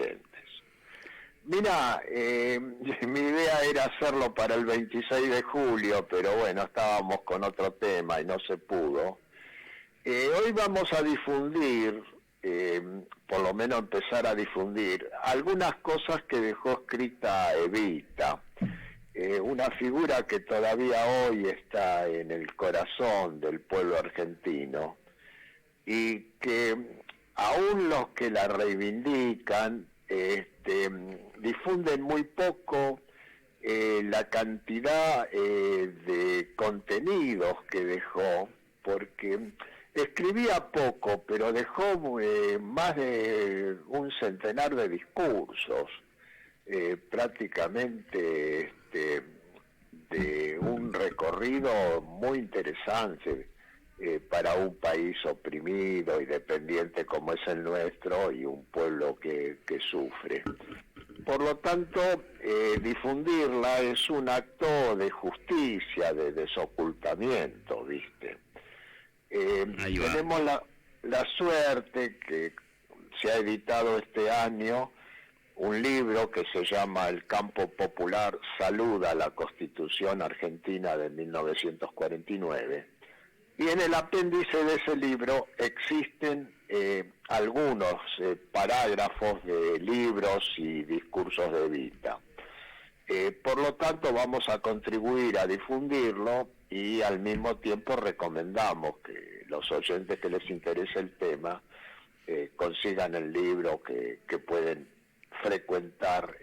oyentes. Mira, mi idea era hacerlo para el 26 de julio, pero bueno, estábamos con otro tema y no se pudo. Hoy vamos a difundir, por lo menos empezar a difundir, algunas cosas que dejó escrita Evita, una figura que todavía hoy está en el corazón del pueblo argentino y que aún los que la reivindican difunden muy poco la cantidad de contenidos que dejó, porque escribía poco, pero dejó más de un centenar de discursos, prácticamente de un recorrido muy interesante para un país oprimido y dependiente como es el nuestro y un pueblo que sufre. Por lo tanto, difundirla es un acto de justicia, de desocultamiento, ¿viste? Tenemos la suerte que se ha editado este año un libro que se llama El campo popular saluda la Constitución Argentina de 1949, y en el apéndice de ese libro existen algunos parágrafos de libros y discursos de Evita. Por lo tanto, vamos a contribuir a difundirlo y al mismo tiempo recomendamos que los oyentes que les interese el tema consigan el libro, que pueden frecuentar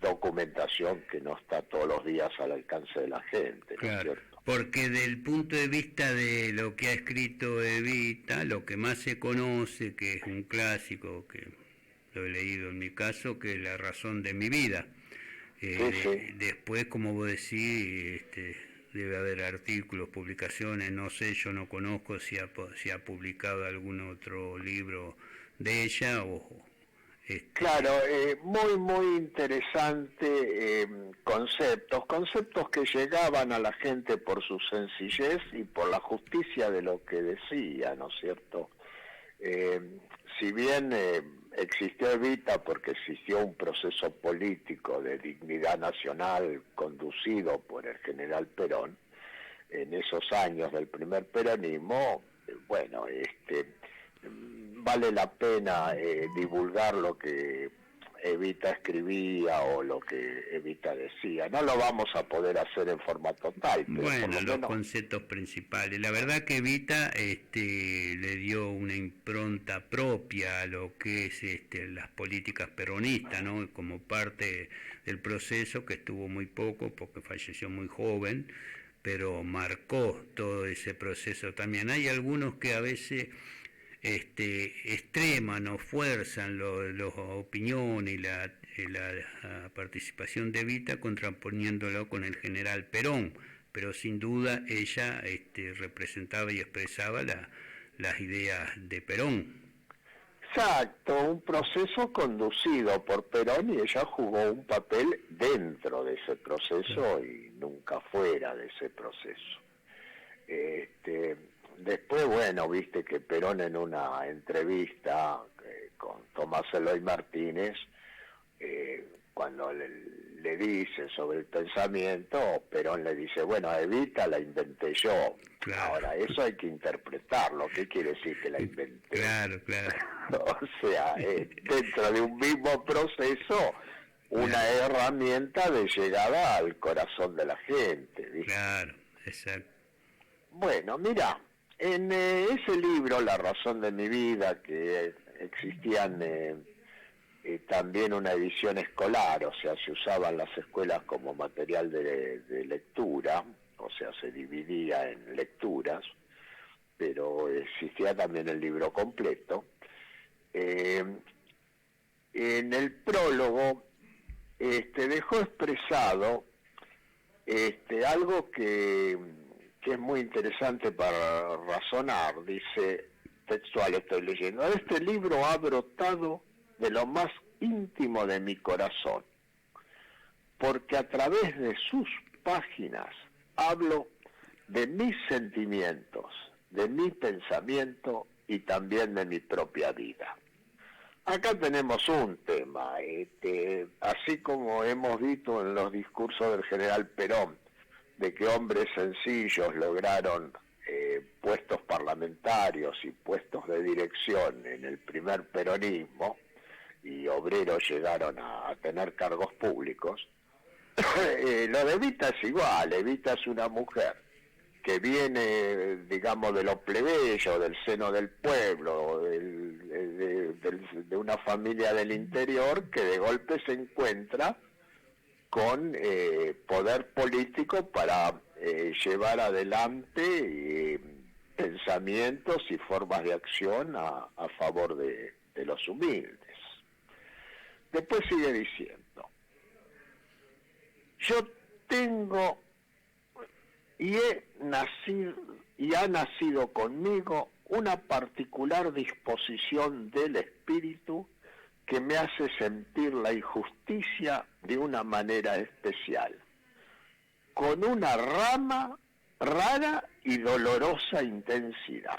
documentación que no está todos los días al alcance de la gente, ¿no es cierto? Porque del punto de vista de lo que ha escrito Evita, lo que más se conoce, que es un clásico, que lo he leído en mi caso, que es La razón de mi vida. Sí. Después, como vos decís, debe haber artículos, publicaciones, no sé, yo no conozco si ha publicado algún otro libro de ella o... Claro, muy interesante, conceptos que llegaban a la gente por su sencillez y por la justicia de lo que decía, ¿no es cierto? Si bien existió Evita porque existió un proceso político de dignidad nacional conducido por el general Perón, en esos años del primer peronismo, bueno, vale la pena divulgar lo que Evita escribía o lo que Evita decía. No lo vamos a poder hacer en forma total, pero bueno, por lo los menos... conceptos principales. La verdad que Evita le dio una impronta propia a lo que es las políticas peronistas, ¿no? Como parte del proceso, que estuvo muy poco porque falleció muy joven, pero marcó todo ese proceso también. Hay algunos que a veces extreman o fuerzan las opiniones y la participación de Evita, contraponiéndolo con el general Perón, pero sin duda ella representaba y expresaba las ideas de Perón. Exacto, un proceso conducido por Perón y ella jugó un papel dentro de ese proceso y nunca fuera de ese proceso. Después, bueno, viste que Perón en una entrevista con Tomás Eloy Martínez, cuando le dice sobre el pensamiento, Perón le dice, bueno, Evita la inventé yo. Claro. Ahora, eso hay que interpretarlo. ¿Qué quiere decir que la inventé? Claro. O sea, dentro de un mismo proceso, una herramienta de llegada al corazón de la gente, ¿viste? Claro, exacto. Bueno, mira, en ese libro, La razón de mi vida, que existían también una edición escolar, o sea, se usaban las escuelas como material de lectura, o sea, se dividía en lecturas, pero existía también el libro completo. En el prólogo dejó expresado algo que es muy interesante para razonar. Dice, textual estoy leyendo, este libro ha brotado de lo más íntimo de mi corazón, porque a través de sus páginas hablo de mis sentimientos, de mi pensamiento y también de mi propia vida. Acá tenemos un tema, así como hemos visto en los discursos del general Perón, de que hombres sencillos lograron puestos parlamentarios y puestos de dirección en el primer peronismo, y obreros llegaron a tener cargos públicos. Lo de Evita es igual. Evita es una mujer que viene, digamos, de lo plebeyo, del seno del pueblo, de una familia del interior, que de golpe se encuentra con poder político para llevar adelante pensamientos y formas de acción a favor de los humildes. Después sigue diciendo: yo tengo y ha nacido conmigo una particular disposición del espíritu que me hace sentir la injusticia de una manera especial, con una rara y dolorosa intensidad.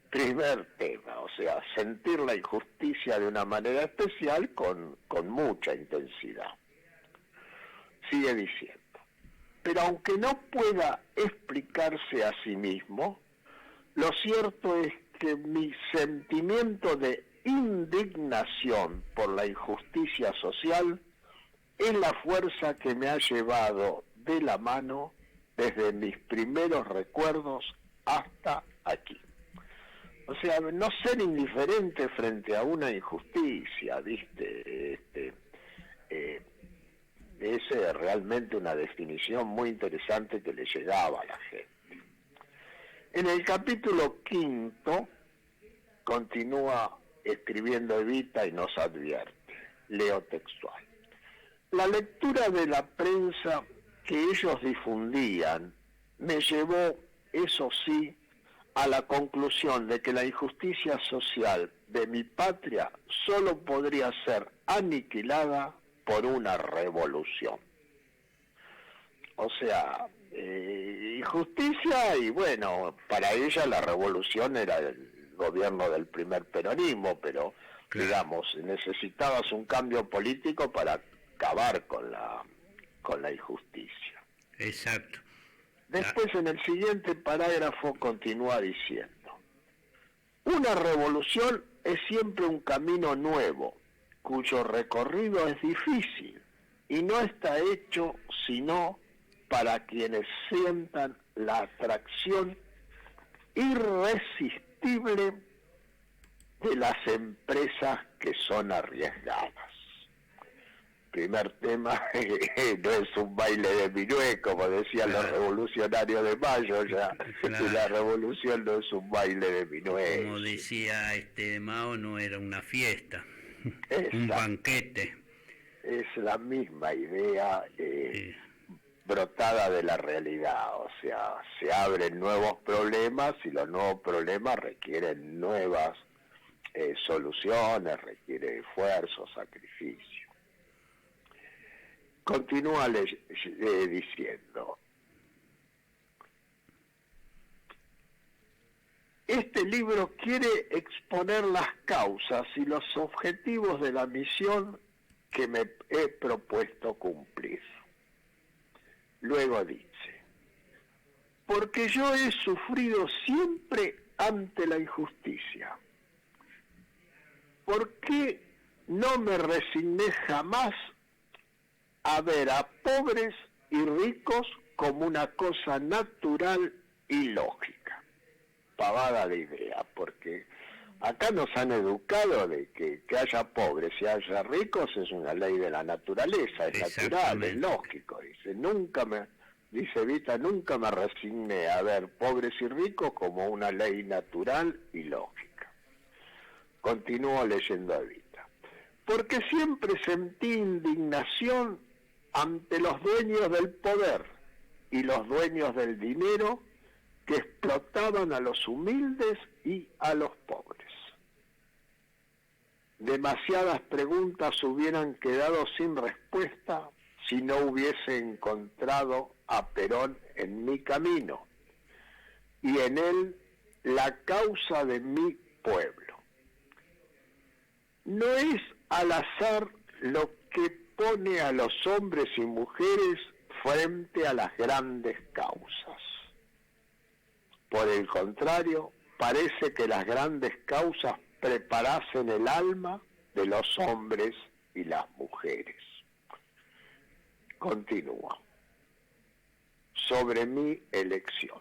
Primer tema, o sea, sentir la injusticia de una manera especial con mucha intensidad. Sigue diciendo: pero aunque no pueda explicarse a sí mismo, lo cierto es que mi sentimiento de indignación por la injusticia social es la fuerza que me ha llevado de la mano desde mis primeros recuerdos hasta aquí. O sea, no ser indiferente frente a una injusticia, ¿viste? Esa es realmente una definición muy interesante que le llegaba a la gente. En el capítulo 5 continúa escribiendo Evita y nos advierte. Leo textual: la lectura de la prensa que ellos difundían me llevó, eso sí, a la conclusión de que la injusticia social de mi patria solo podría ser aniquilada por una revolución. O sea, injusticia, y bueno, para ella la revolución era el gobierno del primer peronismo, pero claro, digamos, necesitabas un cambio político para acabar con la injusticia. Exacto. Después, en el siguiente parágrafo, continúa diciendo: una revolución es siempre un camino nuevo, cuyo recorrido es difícil y no está hecho sino para quienes sientan la atracción irresistible de las empresas que son arriesgadas. Primer tema, no es un baile de minué, como decían los revolucionarios de Mayo, ya claro, la revolución no es un baile de minué. Como decía Mao, no era una fiesta, un banquete. Es la misma idea brotada de la realidad, o sea, se abren nuevos problemas y los nuevos problemas requieren nuevas soluciones, requiere esfuerzo, sacrificio. Continúa diciendo: este libro quiere exponer las causas y los objetivos de la misión que me he propuesto cumplir. Luego dice: porque yo he sufrido siempre ante la injusticia. ¿Por qué no me resigné jamás a ver a pobres y ricos como una cosa natural y lógica? Pavada de idea, porque acá nos han educado de que haya pobres y haya ricos es una ley de la naturaleza, es natural, es lógico. Dice Evita, nunca me resigné a ver pobres y ricos como una ley natural y lógica. Continúo leyendo a Evita: porque siempre sentí indignación ante los dueños del poder y los dueños del dinero que explotaban a los humildes y a los pobres. Demasiadas preguntas hubieran quedado sin respuesta si no hubiese encontrado a Perón en mi camino y en él la causa de mi pueblo. no es al azar lo que pone a los hombres y mujeres frente a las grandes causas. Por el contrario, parece que las grandes causas preparasen el alma de los hombres y las mujeres. Continúa. Sobre mi elección.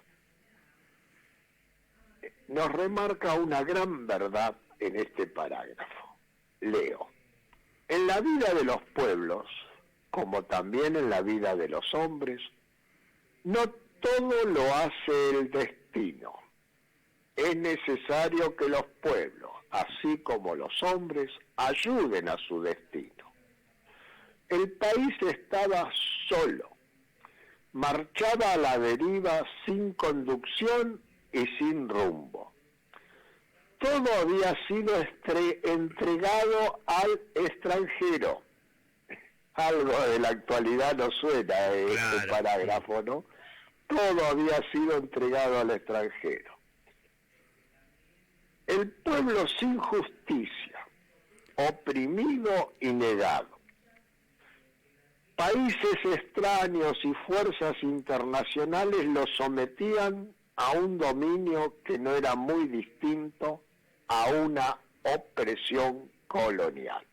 Nos remarca una gran verdad en este parágrafo. Leo. En la vida de los pueblos, como también en la vida de los hombres, no todo lo hace el destino. Es necesario que los pueblos, así como los hombres, ayuden a su destino. El país estaba solo, marchaba a la deriva sin conducción y sin rumbo. Todo había sido entregado al extranjero. Algo de la actualidad nos suena este parágrafo, ¿no? Todo había sido entregado al extranjero. El pueblo sin justicia, oprimido y negado. Países extraños y fuerzas internacionales lo sometían a un dominio que no era muy distinto a una opresión colonial.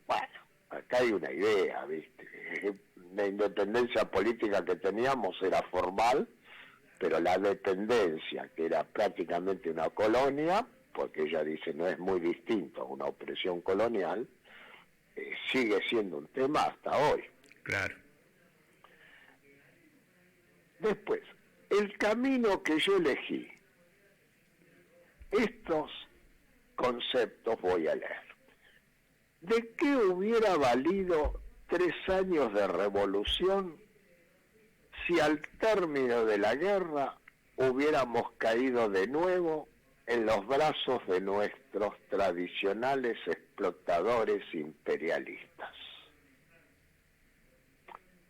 Bueno, acá hay una idea, ¿viste? La independencia política que teníamos era formal, pero la dependencia, que era prácticamente una colonia, porque ella dice no es muy distinto a una opresión colonial, sigue siendo un tema hasta hoy. Claro. Después, el camino que yo elegí, estos conceptos voy a leer. ¿De qué hubiera valido 3 años de revolución si al término de la guerra hubiéramos caído de nuevo en los brazos de nuestros tradicionales explotadores imperialistas?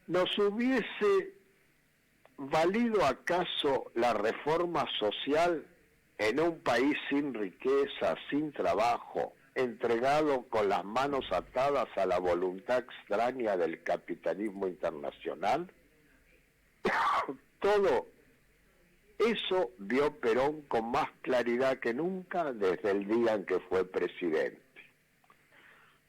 ¿Nos hubiese valido acaso la reforma social en un país sin riqueza, sin trabajo, entregado con las manos atadas a la voluntad extraña del capitalismo internacional? Todo eso vio Perón con más claridad que nunca desde el día en que fue presidente.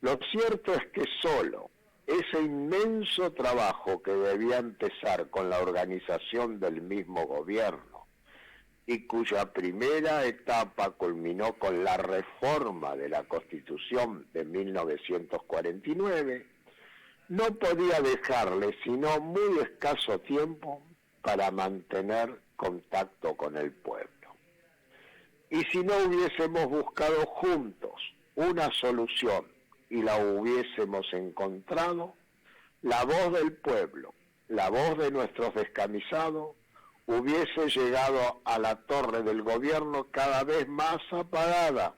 Lo cierto es que solo ese inmenso trabajo que debía empezar con la organización del mismo gobierno y cuya primera etapa culminó con la reforma de la Constitución de 1949, no podía dejarle sino muy escaso tiempo para mantener contacto con el pueblo. Y si no hubiésemos buscado juntos una solución y la hubiésemos encontrado, la voz del pueblo, la voz de nuestros descamisados, hubiese llegado a la torre del gobierno cada vez más apagada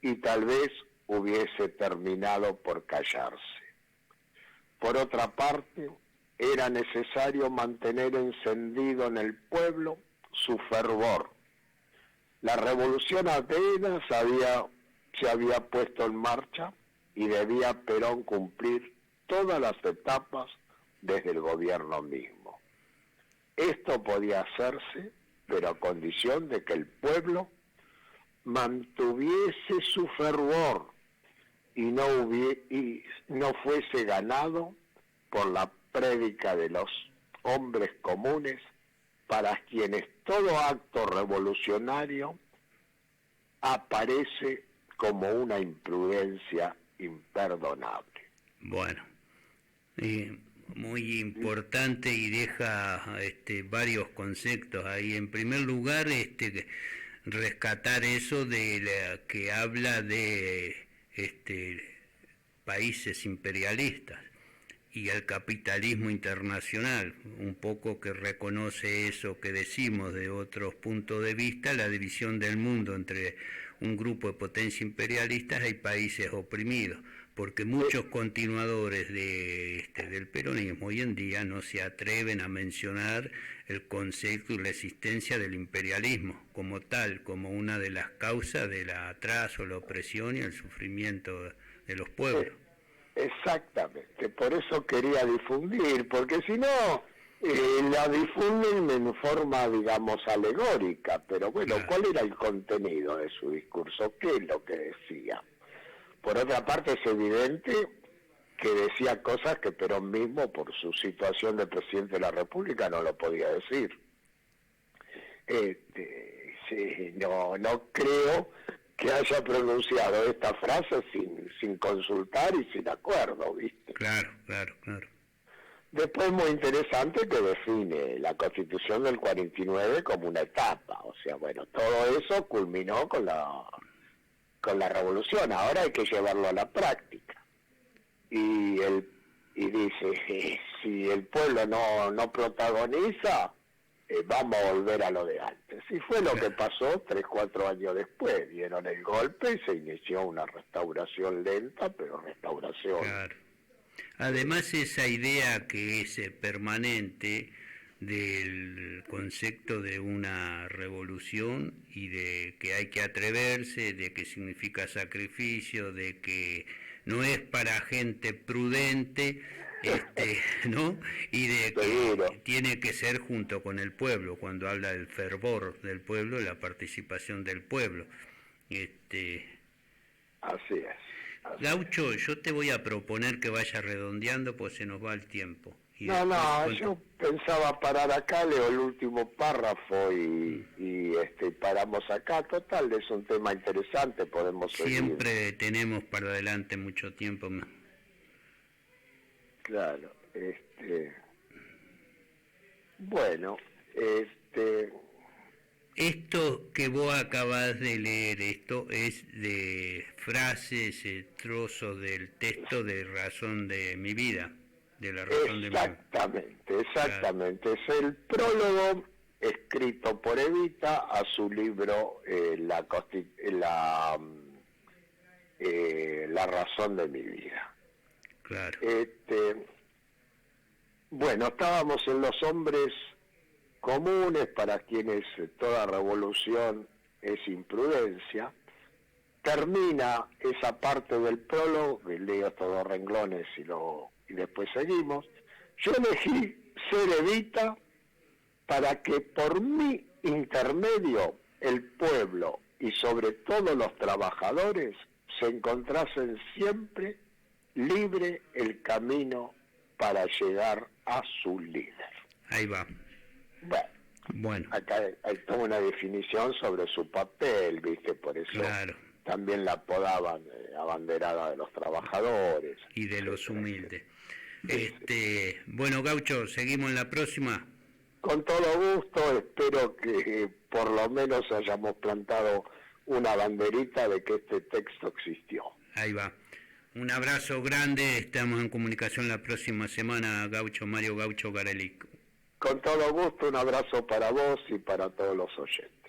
y tal vez hubiese terminado por callarse. Por otra parte, era necesario mantener encendido en el pueblo su fervor. La revolución apenas se había puesto en marcha y debía Perón cumplir todas las etapas desde el gobierno mismo. Esto podía hacerse, pero a condición de que el pueblo mantuviese su fervor y no fuese ganado por la prédica de los hombres comunes, para quienes todo acto revolucionario aparece como una imprudencia imperdonable. Bueno, muy importante y deja varios conceptos ahí. En primer lugar, rescatar eso de la que habla de países imperialistas y el capitalismo internacional, un poco que reconoce eso que decimos de otros puntos de vista, la división del mundo entre un grupo de potencias imperialistas y países oprimidos. porque muchos continuadores del peronismo hoy en día no se atreven a mencionar el concepto y la existencia del imperialismo como tal, como una de las causas del atraso, la opresión y el sufrimiento de los pueblos. Exactamente, por eso quería difundir, porque si no, la difunden en forma, digamos, alegórica, pero bueno, Claro. ¿cuál era el contenido de su discurso? ¿Qué es lo que decía? Por otra parte, es evidente que decía cosas que Perón mismo, por su situación de presidente de la República, no lo podía decir. Sí, no creo que haya pronunciado esta frase sin consultar y sin acuerdo, ¿viste? Claro, claro, claro. Después, muy interesante, que define la Constitución del 49 como una etapa. O sea, bueno, todo eso culminó con la revolución. Ahora hay que llevarlo a la práctica. Y dice, si el pueblo no protagoniza, vamos a volver a lo de antes. Y fue lo que pasó 3-4 años después. Dieron el golpe y se inició una restauración lenta, pero restauración. Claro. Además, esa idea que es permanente del concepto de una revolución y de que hay que atreverse, de que significa sacrificio, de que no es para gente prudente, ¿no? Y de que tiene que ser junto con el pueblo, cuando habla del fervor del pueblo, la participación del pueblo. Así es. Gaucho, yo te voy a proponer que vaya redondeando, pues se nos va el tiempo. Yo pensaba parar acá, leo el último párrafo y paramos acá. Total, es un tema interesante, podemos seguir. Siempre tenemos para adelante mucho tiempo más. Claro, bueno, Esto que vos acabas de leer, esto es de frases, trozos del texto de Razón de mi vida, de la razón de mi vida. Exactamente. Claro. Es el prólogo escrito por Evita a su libro La razón de mi vida. Claro. Bueno, estábamos en los hombres comunes, para quienes toda revolución es imprudencia. Termina esa parte del prólogo, que leo estos 2 renglones y después seguimos. Yo elegí ser Evita para que por mi intermedio el pueblo y sobre todo los trabajadores se encontrasen siempre libre el camino para llegar a su líder. Ahí va. Bueno. Acá hay toda una definición sobre su papel, ¿viste? Por eso claro. También la apodaban abanderada de los trabajadores. Y de los humildes. Bueno, Gaucho, ¿seguimos en la próxima? Con todo gusto, espero que por lo menos hayamos plantado una banderita de que este texto existió. Ahí va. Un abrazo grande, estamos en comunicación la próxima semana, Gaucho, Mario Gaucho Garelic. Con todo gusto, un abrazo para vos y para todos los oyentes.